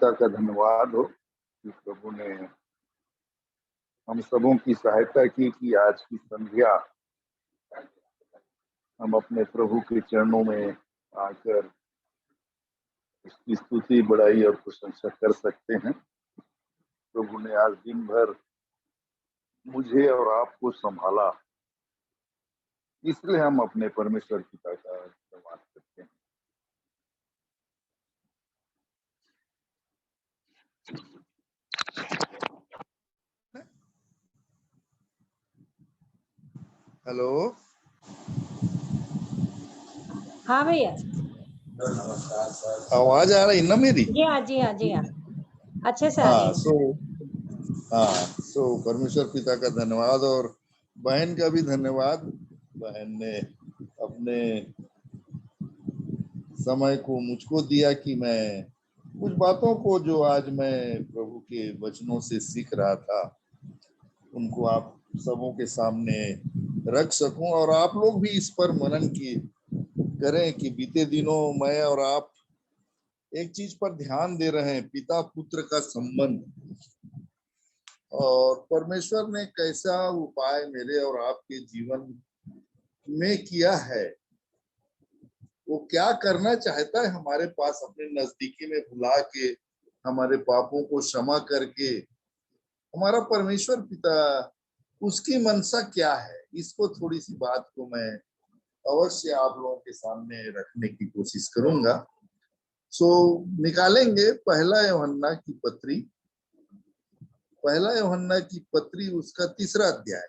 पिता का धन्यवाद हो कि प्रभु ने हम सबों की सहायता की कि आज की संध्या हम अपने प्रभु के चरणों में आकर उसकी स्तुति बढ़ाई और प्रशंसा कर सकते हैं। प्रभु ने आज दिन भर मुझे और आपको संभाला, इसलिए हम अपने परमेश्वर पिता का धन्यवाद करते हैं। हेलो, हाँ भैया, आवाज आ रही ना मेरी? जी हाँ जी हाँ जी हाँ, अच्छे से आ रही है। सो परमेश्वर पिता का धन्यवाद और बहन का भी धन्यवाद। बहन ने अपने समय को मुझको दिया कि मैं कुछ बातों को जो आज मैं प्रभु के वचनों से सीख रहा था उनको आप सबों के सामने रख सकूं और आप लोग भी इस पर मनन की करें कि बीते दिनों मैं और आप एक चीज पर ध्यान दे रहे हैं, पिता पुत्र का संबंध, और परमेश्वर ने कैसा उपाय मेरे और आपके जीवन में किया है, वो क्या करना चाहता है हमारे पास अपने नजदीकी में बुला के, हमारे पापों को क्षमा करके। हमारा परमेश्वर पिता, उसकी मनसा क्या है, इसको थोड़ी सी बात को मैं अवश्य आप लोगों के सामने रखने की कोशिश करूंगा। निकालेंगे पहला यूहन्ना की पत्री उसका 3रा अध्याय,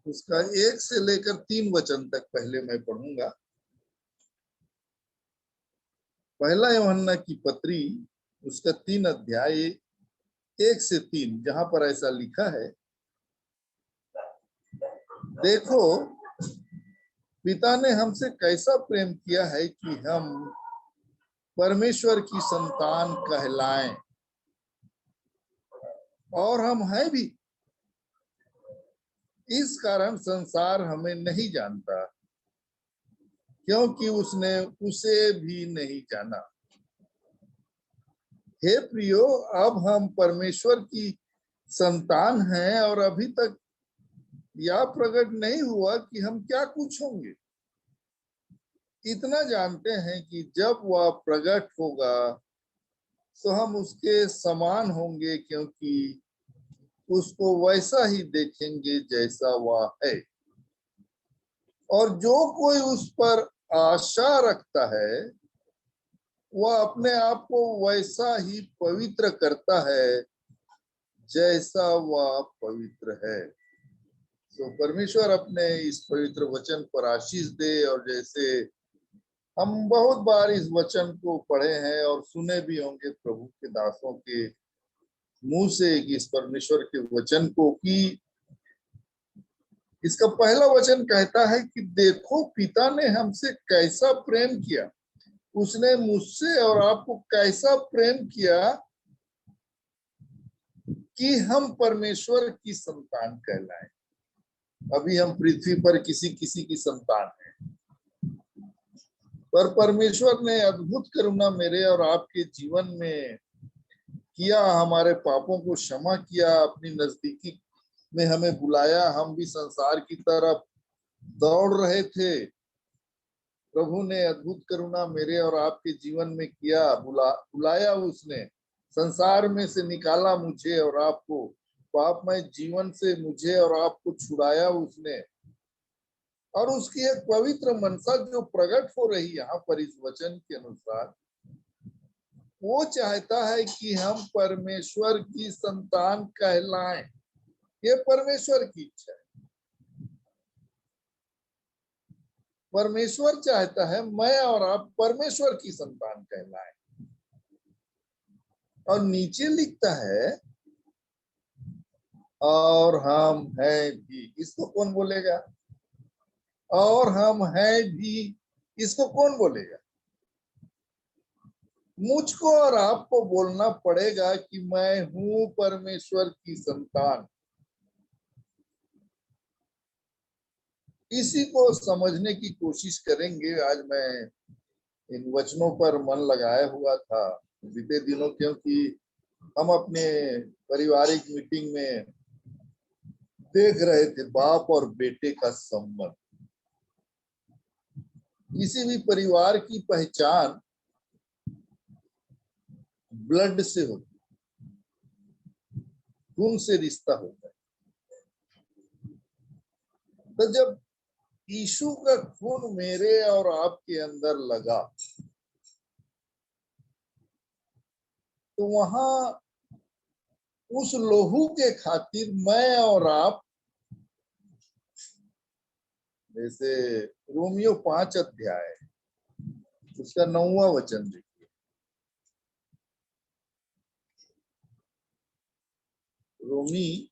उसका 1 से लेकर 3 वचन तक पहले मैं पढ़ूंगा। पहला यूहन्ना की पत्री उसका 3 अध्याय 1 से 3, जहां पर ऐसा लिखा है, देखो पिता ने हमसे कैसा प्रेम किया है कि हम परमेश्वर की संतान कहलाएं, और हम हैं भी। इस कारण संसार हमें नहीं जानता, क्योंकि उसने उसे भी नहीं जाना। हे प्रियो, अब हम परमेश्वर की संतान हैं और अभी तक यह प्रकट नहीं हुआ कि हम क्या कुछ होंगे। इतना जानते हैं कि जब वह प्रकट होगा तो हम उसके समान होंगे, क्योंकि उसको वैसा ही देखेंगे जैसा वह है। और जो कोई उस पर आशा रखता है वह अपने आप को वैसा ही पवित्र करता है जैसा वह पवित्र है। तो परमेश्वर अपने इस पवित्र वचन पर आशीष दे। और जैसे हम बहुत बार इस वचन को पढ़े हैं और सुने भी होंगे प्रभु के दासों के मुंह से कि इस परमेश्वर के वचन को, कि इसका पहला वचन कहता है कि देखो पिता ने हमसे कैसा प्रेम किया, उसने मुझसे और आपको कैसा प्रेम किया कि हम परमेश्वर की संतान कहलाएं। अभी हम पृथ्वी पर किसी किसी की संतान हैं, पर परमेश्वर ने अद्भुत करुणा मेरे और आपके जीवन में किया, हमारे पापों को क्षमा किया, अपनी नजदीकी में हमें बुलाया। हम भी संसार की तरफ दौड़ रहे थे, प्रभु ने अद्भुत करुणा मेरे और आपके जीवन में किया, बुलाया उसने, संसार में से निकाला मुझे और आपको, पापमय जीवन से मुझे और आपको छुड़ाया उसने। और उसकी एक पवित्र मनसा जो प्रकट हो रही यहाँ पर इस वचन के अनुसार, वो चाहता है कि हम परमेश्वर की संतान कहलाएं। ये परमेश्वर की इच्छा है। परमेश्वर चाहता है मैं और आप परमेश्वर की संतान कहलाएं। और नीचे लिखता है और हम हैं भी। इसको कौन बोलेगा? और हम हैं भी, इसको कौन बोलेगा? मुझको और आपको बोलना पड़ेगा कि मैं हूं परमेश्वर की संतान। इसी को समझने की कोशिश करेंगे। आज मैं इन वचनों पर मन लगाया हुआ था बीते दिनों, क्योंकि हम अपने पारिवारिक मीटिंग में देख रहे थे बाप और बेटे का संबंध। किसी भी परिवार की पहचान ब्लड से होती, खून से रिश्ता होता है। तो जब यीशु का खून मेरे और आपके अंदर लगा, तो वहां उस लोहू के खातिर मैं और आप, जैसे रोमियो 5 अध्याय उसका 9वां वचन देखिए। रोमी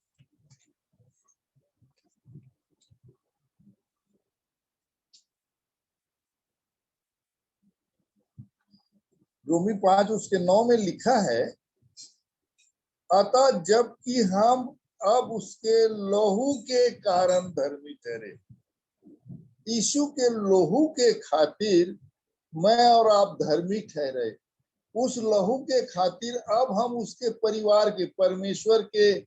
5 उसके 9 में लिखा है, अतः जबकि हम अब उसके लोहू के कारण धर्मी ठहरे, यीशु के लोहू के खातिर मैं और आप धर्मी ठहरे, उस लहू के खातिर अब हम उसके परिवार के, परमेश्वर के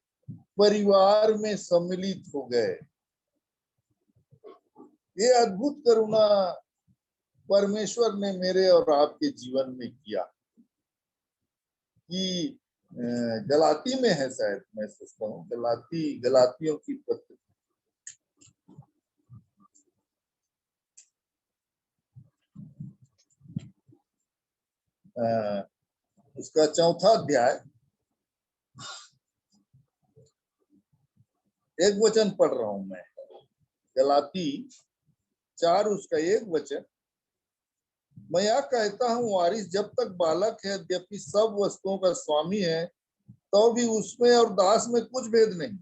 परिवार में सम्मिलित हो गए। ये अद्भुत करुणा परमेश्वर ने मेरे और आपके जीवन में किया कि गलाती में है, शायद मैं सोचता हूँ गलातियों की पत्र, उसका 4वां अध्याय, एक वचन पढ़ रहा हूं मैं, गलाती 4 उसका 1 वचन। मैं यह कहता हूँ, वारिस जब तक बालक है, यद्यपि सब वस्तुओं का स्वामी है, तो भी उसमें और दास में कुछ भेद नहीं,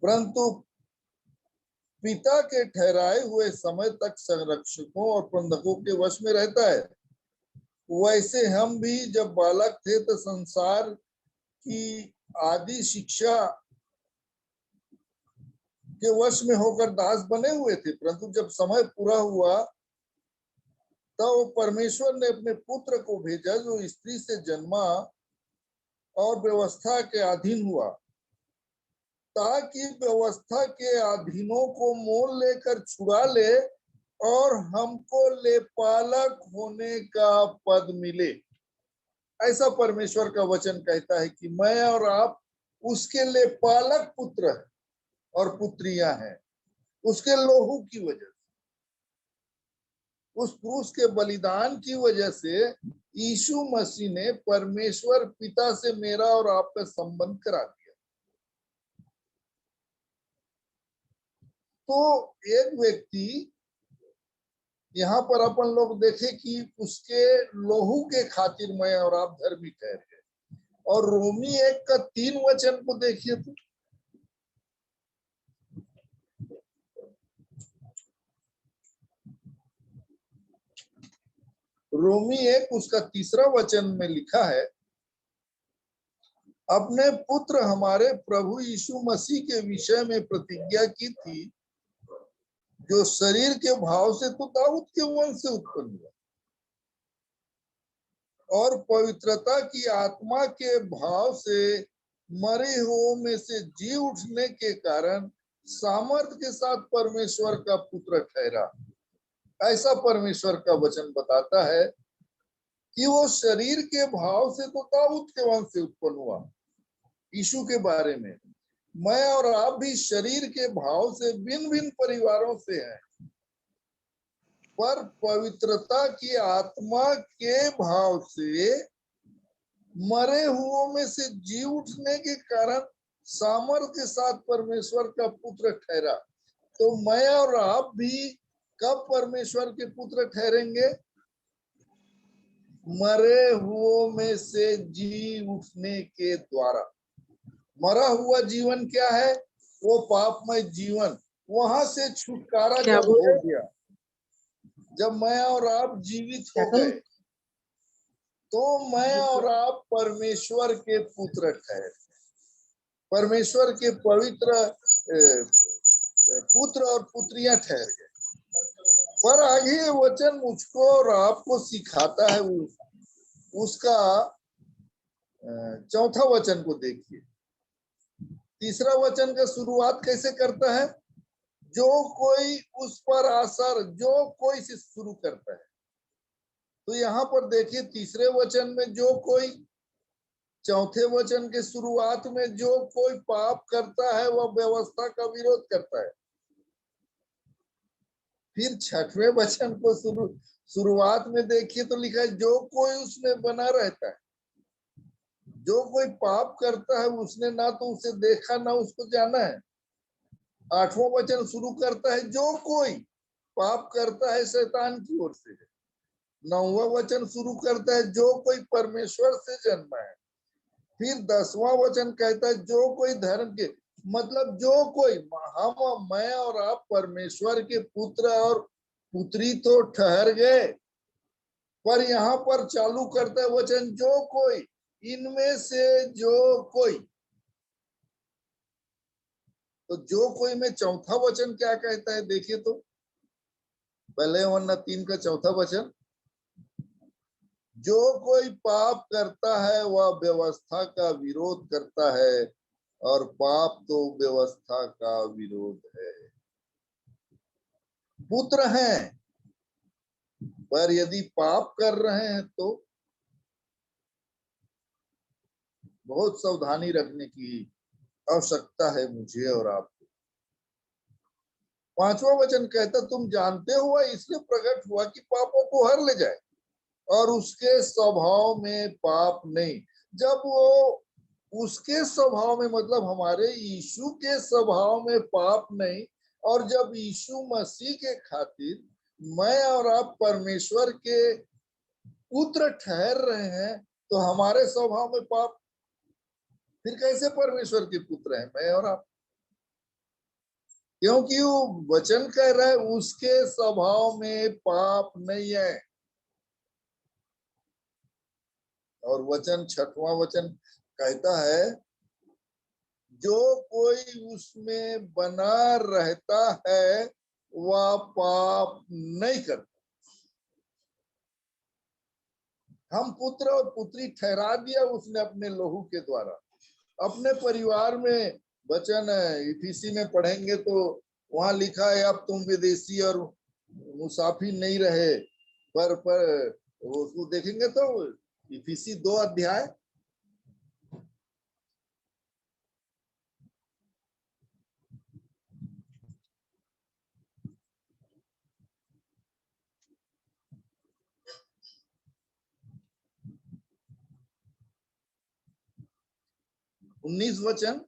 परंतु पिता के ठहराए हुए समय तक संरक्षकों और प्रबंधकों के वश में रहता है। वैसे हम भी जब बालक थे तो संसार की आदि शिक्षा के वश में होकर दास बने हुए थे, परंतु जब समय पूरा हुआ तो परमेश्वर ने अपने पुत्र को भेजा, जो स्त्री से जन्मा और व्यवस्था के अधीन हुआ, ताकि व्यवस्था के अधीनों को मोल लेकर छुड़ा ले और हमको लेपालक होने का पद मिले। ऐसा परमेश्वर का वचन कहता है कि मैं और आप उसके लेपालक पुत्र हैं और पुत्रियां हैं, उसके लोहू की वजह से, उस क्रूस के बलिदान की वजह से यीशु मसीह ने परमेश्वर पिता से मेरा और आपका संबंध करा दिया। तो एक व्यक्ति यहाँ पर अपन लोग देखे कि उसके लोहू के खातिर मैं और आप धर्मी ठहर गए। और रोमी 1 का 3 वचन को देखिए तो, रोमी 1 उसका 3 वचन में लिखा है, अपने पुत्र हमारे प्रभु यीशु मसीह के विषय में प्रतिज्ञा की थी, जो शरीर के भाव से तो दाऊद के वंश से उत्पन्न हुआ और पवित्रता की आत्मा के भाव से मरे हुओं में से जी उठने के कारण सामर्थ्य के साथ परमेश्वर का पुत्र ठहरा। ऐसा परमेश्वर का वचन बताता है कि वो शरीर के भाव से तो दाऊद के वंश से उत्पन्न हुआ। यीशु के बारे में मैं और आप भी शरीर के भाव से भिन्न भिन्न परिवारों से हैं, पर पवित्रता की आत्मा के भाव से मरे हुओं में से जी उठने के कारण सामर्थ्य के साथ परमेश्वर का पुत्र ठहरा। तो मैं और आप भी कब परमेश्वर के पुत्र ठहरेंगे? मरे हुओं में से जी उठने के द्वारा। मरा हुआ जीवन क्या है? वो पापमय जीवन। वहां से छुटकारा जब हो गया, जब मैं और आप जीवित हो गए, तो मैं और आप परमेश्वर के पुत्र ठहरे, परमेश्वर के पवित्र पुत्र और पुत्रियां ठहर गए। पर आगे ये वचन मुझको और आपको सिखाता है उसका चौथा वचन को देखिए। तीसरा वचन का शुरुआत कैसे करता है? जो कोई उस पर आसर, जो कोई से शुरू करता है। तो यहाँ पर देखिए तीसरे वचन में जो कोई, चौथे वचन के शुरुआत में जो कोई पाप करता है वह व्यवस्था का विरोध करता है। फिर छठवें वचन को शुरुआत में देखिए तो लिखा है जो कोई उसमें बना रहता है। जो कोई पाप करता है उसने ना तो उसे देखा ना उसको जाना है। आठवां वचन शुरू करता है जो कोई पाप करता है शैतान की ओर से है। नौवां वचन शुरू करता है जो कोई परमेश्वर से जन्मा है। फिर 10वां वचन कहता है जो कोई धर्म के, मतलब जो कोई, हम, मैं और आप परमेश्वर के पुत्र और पुत्री तो ठहर गए, पर यहाँ पर चालू करता है वचन जो कोई, इनमें से जो कोई। तो जो कोई में चौथा वचन क्या कहता है देखिए तो, पहले 1:3 का चौथा वचन, जो कोई पाप करता है वह व्यवस्था का विरोध करता है और पाप तो व्यवस्था का विरोध है। पुत्र हैं पर यदि पाप कर रहे हैं तो बहुत सावधानी रखने की आवश्यकता है मुझे और आपको। पांचवा वचन कहता तुम जानते हो इसलिए प्रकट हुआ कि पापों को हर ले जाए और उसके स्वभाव में पाप नहीं। जब वो उसके स्वभाव में, मतलब हमारे यीशु के स्वभाव में पाप नहीं, और जब यीशु मसीह के खातिर मैं और आप परमेश्वर के पुत्र ठहर रहे हैं तो हमारे स्वभाव में पाप, फिर कैसे परमेश्वर के पुत्र हैं मैं और आप? क्योंकि वो वचन कह रहा है उसके स्वभाव में पाप नहीं है। और वचन, छठवां वचन कहता है जो कोई उसमें बना रहता है वह पाप नहीं करता। हम पुत्र और पुत्री ठहरा दिया उसने अपने लहू के द्वारा। अपने परिवार में वचन इफिसी में पढ़ेंगे तो वहां लिखा है अब तुम विदेशी और मुसाफिर नहीं रहे, पर उसको देखेंगे तो इफिसी 2 अध्याय, उन्नीस वचन,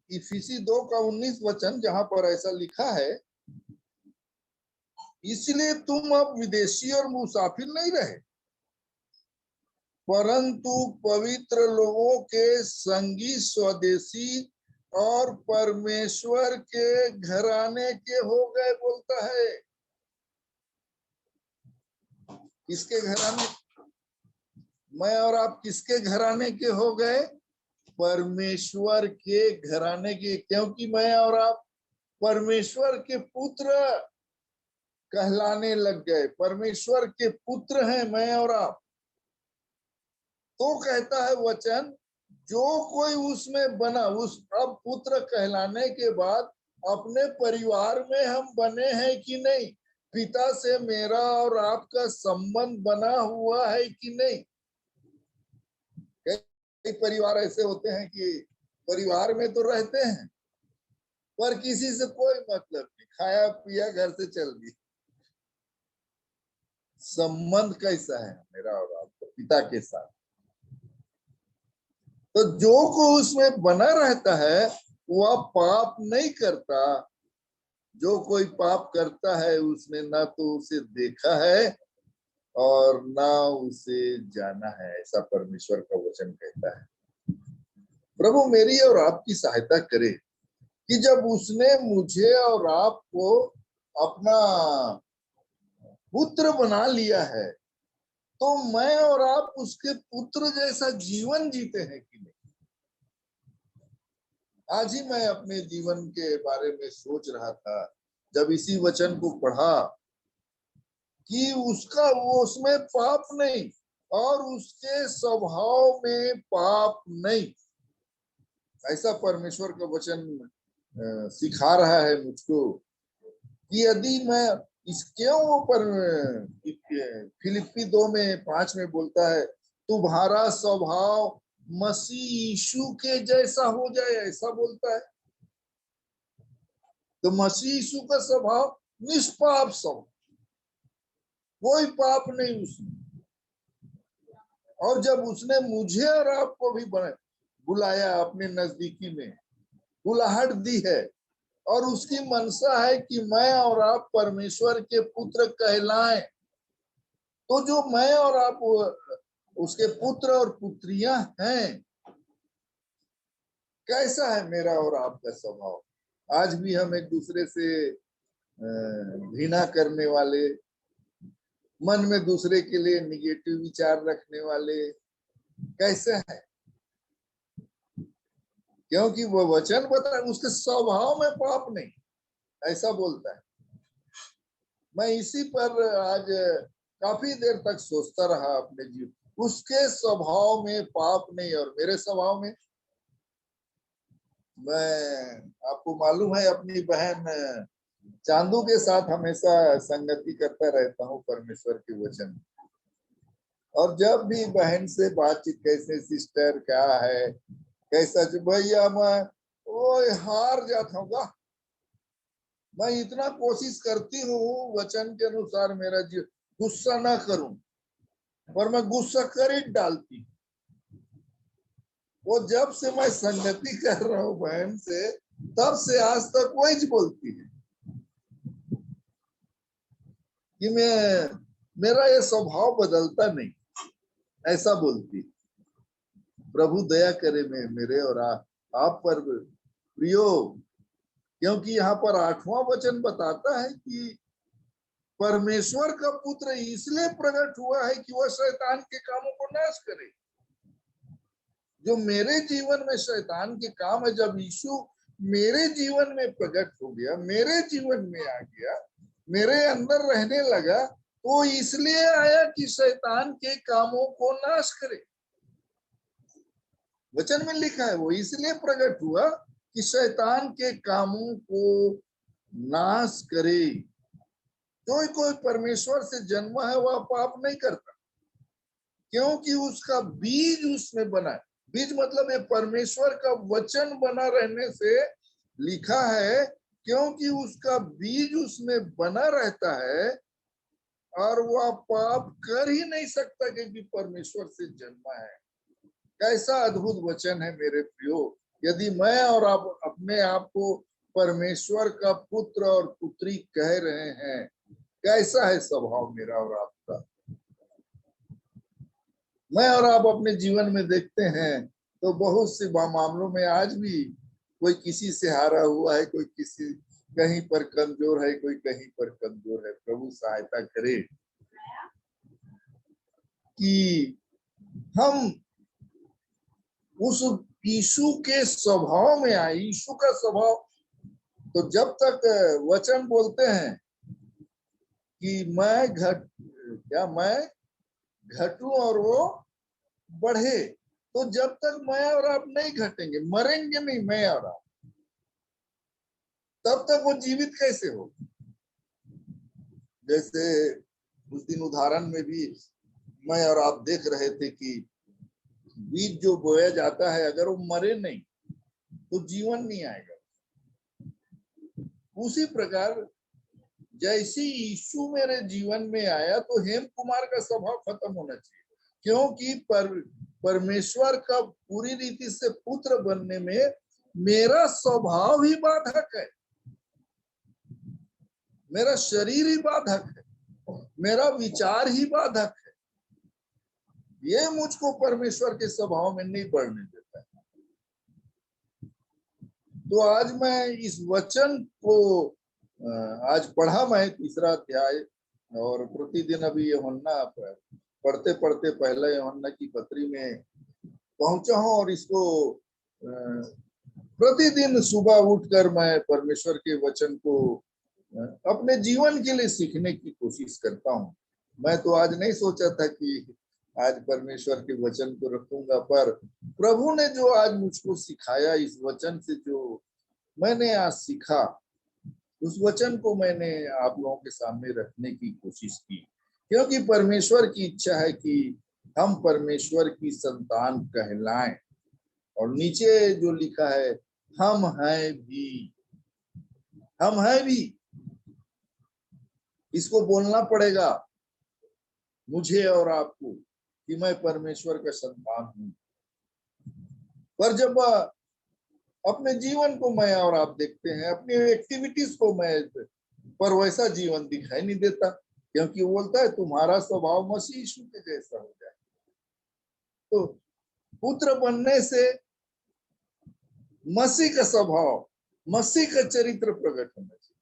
इफिसी 2 का 19 वचन, जहां पर ऐसा लिखा है इसलिए तुम अब विदेशी और मुसाफिर नहीं रहे परंतु पवित्र लोगों के संगी, स्वदेशी और परमेश्वर के घराने के हो गए। बोलता है किसके घराने? मैं और आप किसके घराने के हो गए? परमेश्वर के घराने के, क्योंकि मैं और आप परमेश्वर के पुत्र कहलाने लग गए। परमेश्वर के पुत्र हैं मैं और आप। तो कहता है वचन जो कोई उसमें बना, उस अब पुत्र कहलाने के बाद अपने परिवार में हम बने हैं कि नहीं? पिता से मेरा और आपका संबंध बना हुआ है कि नहीं? कई परिवार ऐसे होते हैं कि परिवार में तो रहते हैं पर किसी से कोई मतलब नहीं, खाया पिया घर से चल गई। संबंध कैसा है मेरा और आपका पिता के साथ? तो जो को उसमें बना रहता है वह पाप नहीं करता। जो कोई पाप करता है उसने ना तो उसे देखा है और ना उसे जाना है, ऐसा परमेश्वर का वचन कहता है। प्रभु मेरी और आपकी सहायता करे कि जब उसने मुझे और आपको अपना पुत्र बना लिया है तो मैं और आप उसके पुत्र जैसा जीवन जीते हैं कि नहीं? आज ही मैं अपने जीवन के बारे में सोच रहा था जब इसी वचन को पढ़ा कि उसका वो उसमें पाप नहीं और उसके स्वभाव में पाप नहीं, ऐसा परमेश्वर का वचन सिखा रहा है मुझको कि यदि मैं इस क्यों पर फिलिप्पी 2:5 में बोलता है तुम्हारा स्वभाव मसीह यीशु के जैसा हो जाए, ऐसा बोलता है। तो मसीह यीशु का स्वभाव निष्पाप स्वभाव, कोई पाप नहीं उसमें। और जब उसने मुझे और आपको भी बुलाया अपने नजदीकी में, बुलाहट दी है और उसकी मनसा है कि मैं और आप परमेश्वर के पुत्र कहलाएं, तो जो मैं और आप उसके पुत्र और पुत्रियां हैं, कैसा है मेरा और आपका स्वभाव? आज भी हम एक दूसरे से घृणा करने वाले, मन में दूसरे के लिए निगेटिव विचार रखने वाले कैसे हैं? क्योंकि वो वचन बता उसके स्वभाव में पाप नहीं, ऐसा बोलता है। मैं इसी पर आज काफी देर तक सोचता रहा अपने जीवन, उसके स्वभाव में पाप नहीं और मेरे स्वभाव में। मैं आपको मालूम है अपनी बहन चांदू के साथ हमेशा संगति करता रहता हूँ परमेश्वर के वचन, और जब भी बहन से बातचीत कैसे सिस्टर क्या है कैसा, भैया मैं वो हार जाता हूँ। मैं इतना कोशिश करती हूँ वचन के अनुसार मेरा जीवन गुस्सा ना करूं, पर मैं गुस्सा कर ही डालती। वो जब से मैं संगति कर रहा हूँ बहन से, तब से आज तक वही बोलती है कि मेरा ये स्वभाव बदलता नहीं, ऐसा बोलती। प्रभु दया करे मेरे और आप पर प्रियो, क्योंकि यहाँ पर 8वां वचन बताता है कि परमेश्वर का पुत्र इसलिए प्रकट हुआ है कि वह शैतान के कामों को नाश करे। जो मेरे जीवन में शैतान के काम है, जब यीशु मेरे जीवन में प्रकट हो गया, मेरे जीवन में आ गया, मेरे अंदर रहने लगा, तो इसलिए आया कि शैतान के कामों को नाश करे। वचन में लिखा है वो इसलिए प्रकट हुआ कि शैतान के कामों को नाश करे। जो कोई परमेश्वर से जन्मा है वह पाप नहीं करता, क्योंकि उसका बीज उसमें बना है। बीज मतलब ये परमेश्वर का वचन बना रहने से लिखा है, क्योंकि उसका बीज उसमें बना रहता है और वह पाप कर ही नहीं सकता क्योंकि परमेश्वर से जन्मा है। कैसा अद्भुत वचन है मेरे प्रियो। यदि मैं और आप अपने आप को परमेश्वर का पुत्र और पुत्री कह रहे हैं, कैसा है स्वभाव मेरा और आपका? मैं और आप अपने जीवन में देखते हैं तो बहुत से मामलों में आज भी कोई किसी से हारा हुआ है, कोई किसी कहीं पर कमजोर है, कोई कहीं पर कमजोर है। प्रभु सहायता करे कि हम उस यीशु के स्वभाव में आए। यीशु का स्वभाव, तो जब तक वचन बोलते हैं कि मैं घटूं और वो बढ़े, तो जब तक मैं और आप नहीं घटेंगे, मरेंगे नहीं मैं और आप, तब तक वो जीवित कैसे हो? जैसे उस दिन उदाहरण में भी मैं और आप देख रहे थे कि बीज जो बोया जाता है, अगर वो मरे नहीं तो जीवन नहीं आएगा। उसी प्रकार जैसे यीशु मेरे जीवन में आया तो हेम कुमार का स्वभाव खत्म होना चाहिए, क्योंकि परमेश्वर का पूरी रीति से पुत्र बनने में मेरा स्वभाव ही बाधक है, मेरा शरीर ही बाधक है, मेरा विचार ही बाधक है। ये मुझको परमेश्वर के स्वभाव में नहीं बढ़ने देता है। तो आज मैं इस वचन को आज पढ़ा मैं 3रा अध्याय, और प्रतिदिन अभी यूहन्ना पढ़ते पढ़ते पहला यूहन्ना की पत्री में पहुंचा हूं, और इसको प्रतिदिन सुबह उठकर मैं परमेश्वर के वचन को अपने जीवन के लिए सीखने की कोशिश करता हूँ। मैं तो आज नहीं सोचा था कि आज परमेश्वर के वचन को रखूंगा, पर प्रभु ने जो आज मुझको सिखाया, इस वचन से जो मैंने आज सीखा, उस वचन को मैंने आप लोगों के सामने रखने की कोशिश की, क्योंकि परमेश्वर की इच्छा है कि हम परमेश्वर की संतान कहलाएं। और नीचे जो लिखा है, हम हैं भी, हम हैं भी, इसको बोलना पड़ेगा मुझे और आपको कि मैं परमेश्वर का संतान हूं। पर जब अपने जीवन को मैं और आप देखते हैं, अपनी एक्टिविटीज को मैं, पर वैसा जीवन दिखाई नहीं देता, क्योंकि वो बोलता है तुम्हारा स्वभाव मसीह यीशु के जैसा हो जाए। तो पुत्र बनने से मसीह का स्वभाव, मसीह का चरित्र प्रकट होना चाहिए,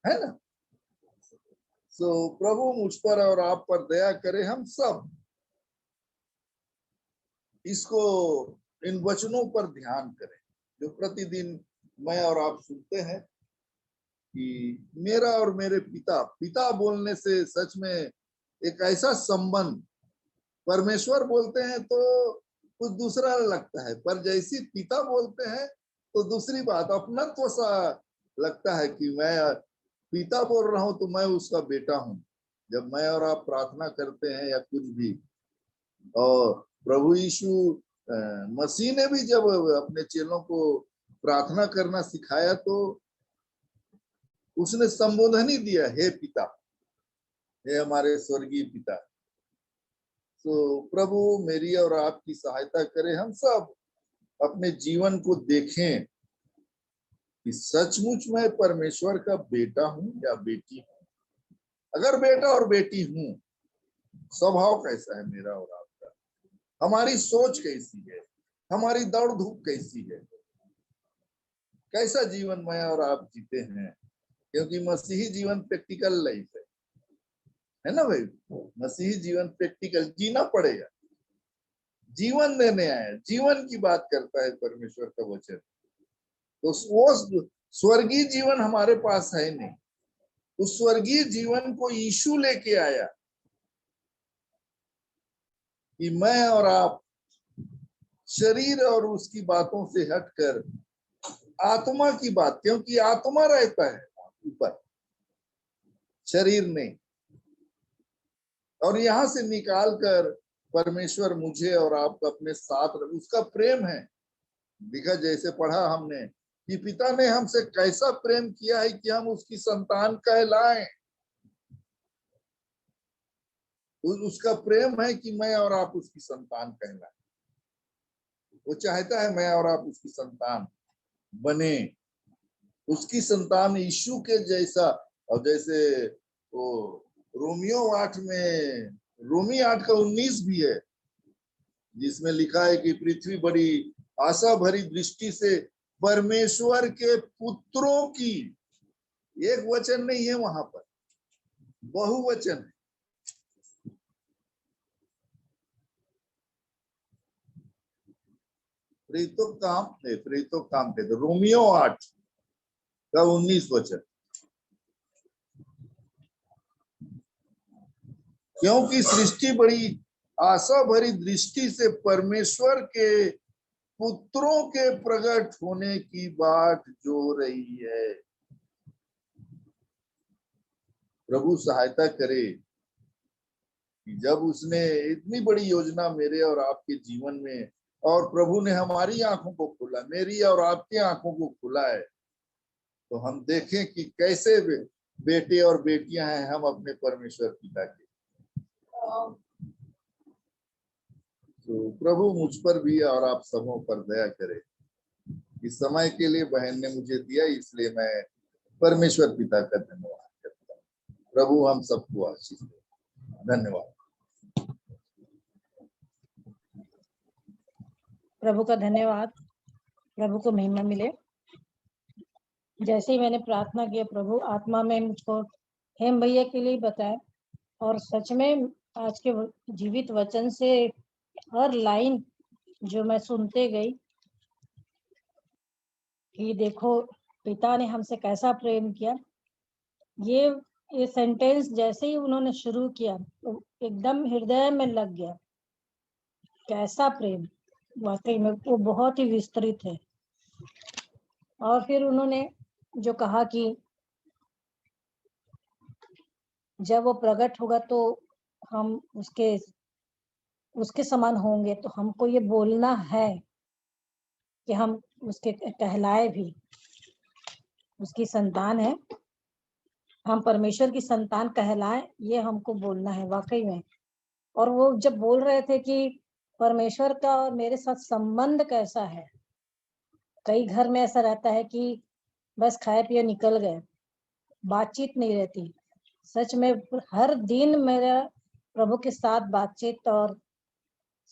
है ना। तो प्रभु मुझ पर और आप पर दया करे, हम सब इसको, इन वचनों पर ध्यान करें जो प्रतिदिन मैं और आप सुनते हैं कि मेरा और मेरे पिता, पिता बोलने से सच में एक ऐसा संबंध, परमेश्वर बोलते हैं तो कुछ दूसरा लगता है, पर जैसी पिता बोलते हैं तो दूसरी बात, अपनत्व सा लगता है कि मैं पिता बोल रहा हूं तो मैं उसका बेटा हूं। जब मैं और आप प्रार्थना करते हैं या कुछ भी, और प्रभु यीशु मसीह ने भी जब अपने चेलों को प्रार्थना करना सिखाया तो उसने संबोधन ही दिया, हे पिता, हे हमारे स्वर्गीय पिता। तो प्रभु मेरी और आपकी सहायता करे, हम सब अपने जीवन को देखें कि सचमुच मैं परमेश्वर का बेटा हूं या बेटी हूं। अगर बेटा और बेटी हूं, स्वभाव कैसा है मेरा और आपका, हमारी सोच कैसी है, हमारी दौड़ धूप कैसी है, कैसा जीवन मैं और आप जीते हैं। क्योंकि मसीही जीवन प्रैक्टिकल लाइफ है ना भाई। मसीही जीवन प्रैक्टिकल जीना पड़ेगा, जीवन देने आया, जीवन की बात करता है परमेश्वर का वचन। तो वो स्वर्गीय जीवन हमारे पास है नहीं, उस स्वर्गीय जीवन को यीशु लेके आया कि मैं और आप शरीर और उसकी बातों से हटकर आत्मा की बात, क्योंकि आत्मा रहता है ऊपर, शरीर नहीं, और यहां से निकाल कर परमेश्वर मुझे और आपको अपने साथ, उसका प्रेम है। दिखा जैसे पढ़ा हमने कि पिता ने हमसे कैसा प्रेम किया है कि हम उसकी संतान कहलाएं। उसका प्रेम है कि मैं और आप उसकी संतान कहलाएं। वो चाहता है मैं और आप उसकी संतान बने, उसकी संतान यीशु के जैसा। और जैसे वो रोमियो 8 में, रोमी 8 का 19 भी है, जिसमें लिखा है कि पृथ्वी बड़ी आशा भरी दृष्टि से परमेश्वर के पुत्रों की, एक वचन नहीं है वहां पर, बहुवचन है। प्रीतो काम थे, तो रोमियो 8 का 19 वचन, क्योंकि सृष्टि बड़ी आशा भरी दृष्टि से परमेश्वर के पुत्रों के प्रकट होने की बात जो रही है। प्रभु सहायता करे कि जब उसने इतनी बड़ी योजना मेरे और आपके जीवन में, और प्रभु ने हमारी आंखों को खोला, मेरी और आपकी आंखों को खोला है, तो हम देखें कि कैसे बेटे और बेटियां हैं हम अपने परमेश्वर पिता के। तो प्रभु मुझ पर भी और आप सबों पर दया करे। इस समय के लिए बहन ने मुझे दिया, इसलिए मैं परमेश्वर पिता का धन्यवाद करता हूँ। प्रभु हम सबको आशीष दे। धन्यवाद। प्रभु का धन्यवाद, प्रभु को महिमा मिले। जैसे ही मैंने प्रार्थना किया, प्रभु आत्मा में मुझको हेम भैया के लिए बताया, और सच में आज के जीवित वचन से हर लाइन जो मैं सुनते गई कि देखो पिता ने हमसे कैसा प्रेम किया, ये सेंटेंस जैसे ही उन्होंने शुरू किया तो एकदम हृदय में लग गया। कैसा प्रेम, वाकई में वो बहुत ही विस्तृत है। और फिर उन्होंने जो कहा कि जब वो प्रकट होगा तो हम उसके समान होंगे, तो हमको ये बोलना है कि हम उसके कहलाए भी, उसकी संतान है, हम परमेश्वर की संतान कहलाए, ये हमको बोलना है वाकई में। और वो जब बोल रहे थे कि परमेश्वर का और मेरे साथ संबंध कैसा है, कई घर में ऐसा रहता है कि बस खाए पिए निकल गए, बातचीत नहीं रहती। सच में हर दिन मेरा प्रभु के साथ बातचीत और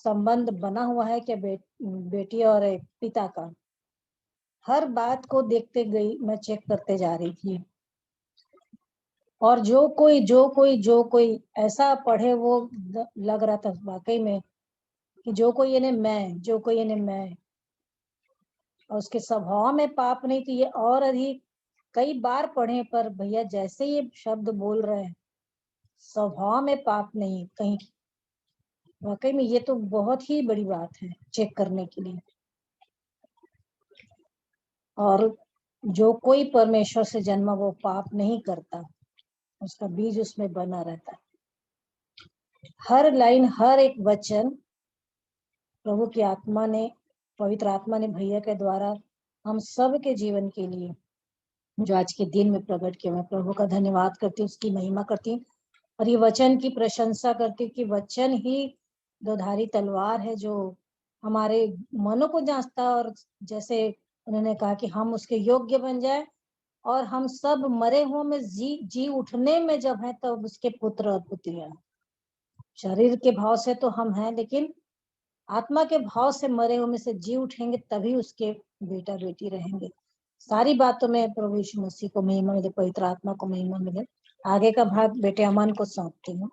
संबंध बना हुआ है कि बेटी और एक पिता का। हर बात को देखते गई, मैं चेक करते जा रही थी। और जो कोई ऐसा पढ़े वो लग रहा था वाकई में कि जो कोई इन्हें मैं, और उसके स्वभाव में पाप नहीं, तो ये और अधिक। कई बार पढ़े पर भैया जैसे ये शब्द बोल रहे हैं, स्वभाव में पाप नहीं कहीं। वाकई में ये तो बहुत ही बड़ी बात है चेक करने के लिए। और जो कोई परमेश्वर से जन्मा वो पाप नहीं करता, उसका बीज उसमें बना रहता है। हर लाइन, हर एक वचन प्रभु की आत्मा ने, पवित्र आत्मा ने भैया के द्वारा हम सब के जीवन के लिए जो आज के दिन में प्रकट किया, मैं प्रभु का धन्यवाद करती हूँ, उसकी महिमा करती हूँ और ये वचन की प्रशंसा करती हूँ कि वचन ही दोधारी तलवार है जो हमारे मनों को जांचता, और जैसे उन्होंने कहा कि हम उसके योग्य बन जाए और हम सब मरे हुए में जी उठने में जब है तब तो उसके पुत्र और पुत्रियां। शरीर के भाव से तो हम हैं, लेकिन आत्मा के भाव से मरे हुए में से जी उठेंगे तभी उसके बेटा बेटी रहेंगे। सारी बातों में प्रभु यीशु मसीह को महिमा मिले, पवित्र आत्मा को महिमा मिले। आगे का भाग बेटे अमन को सौंपती हूँ।